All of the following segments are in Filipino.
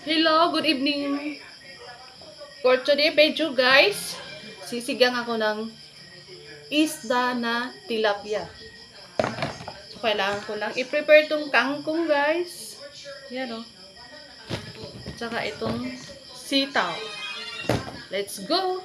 Hello, good evening. For today video guys, sisigang ako ng isda na tilapia. So, kailangan ko lang i-prepare tong kangkong guys. Yan o. Tsaka itong sitaw. Let's go!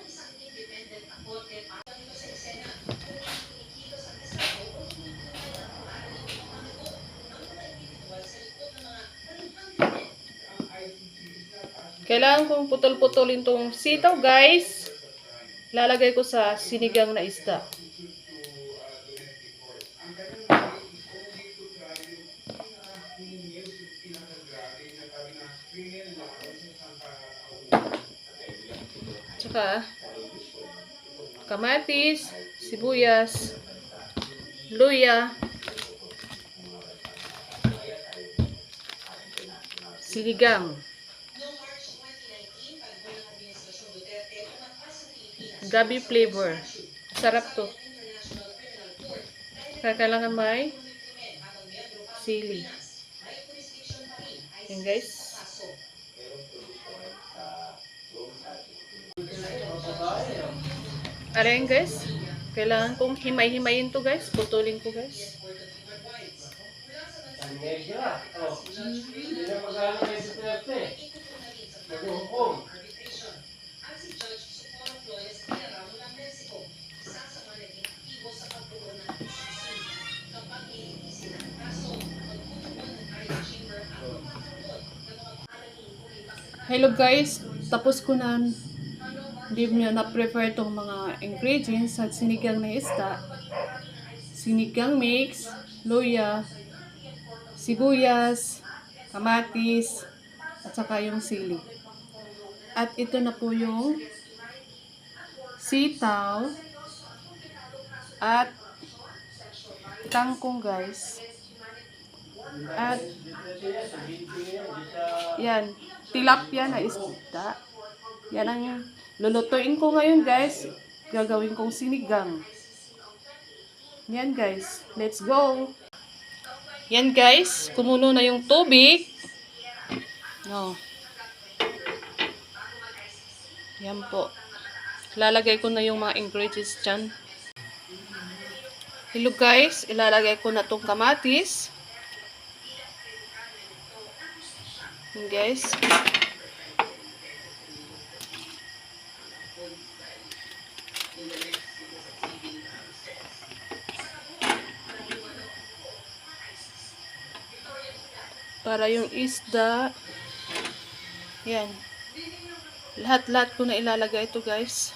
Kailangan kong putol-putulin tong sitaw guys. Lalagay ko sa sinigang na isda. Tsaka kamatis, sibuyas, luya, sinigang, gabi flavor. Sarap to. Kailangan may sili. Yan guys. Ayan guys. Kailangan kong himay-himayin to guys. Putulin ko guys. Hello guys, tapos ko na na-prepare itong mga ingredients sa sinigang na isda. Sinigang mix, luya, sibuyas, kamatis, at saka yung sili. At ito na po yung sitaw at kangkong guys. At yan, tilapia na isda. Yan ang lulutuin ko ngayon guys. Gagawin kong sinigang. Yan guys, let's go. Yan guys, kumulo na yung tubig. No. Yan po. Lalagay ko na yung mga ingredients dyan. Hello guys, ilalagay ko na tong kamatis. Yan guys. Para yung isda. Yan. Lahat-lahat ko na ilalagay ito guys.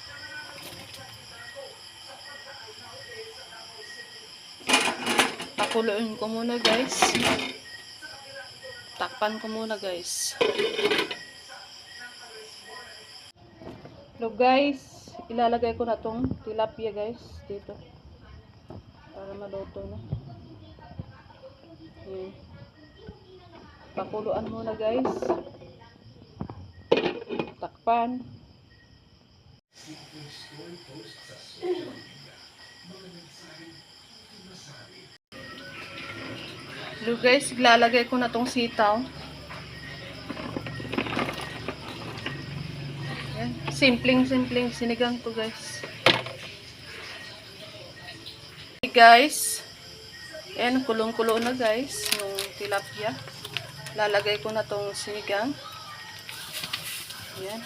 Pakuluin ko muna guys. Takpan ko muna guys. So guys, ilalagay ko na tong tilapia guys dito. Para maluto na. Yan. Pakuluan muna guys. Takpan. So guys, ilalagay ko na tong sitaw. Yan. Simpleng sinigang to guys. Okay guys. Ayan, kulong-kulo na guys. Yung tilapia. Lalagay ko na tong sinigang. Ayan.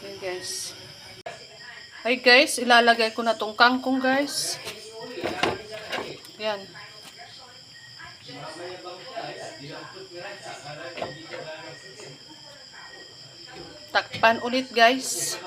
Ayan guys. Hi guys, ilalagay ko na tong kangkong guys. Ayan. Takpan ulit guys.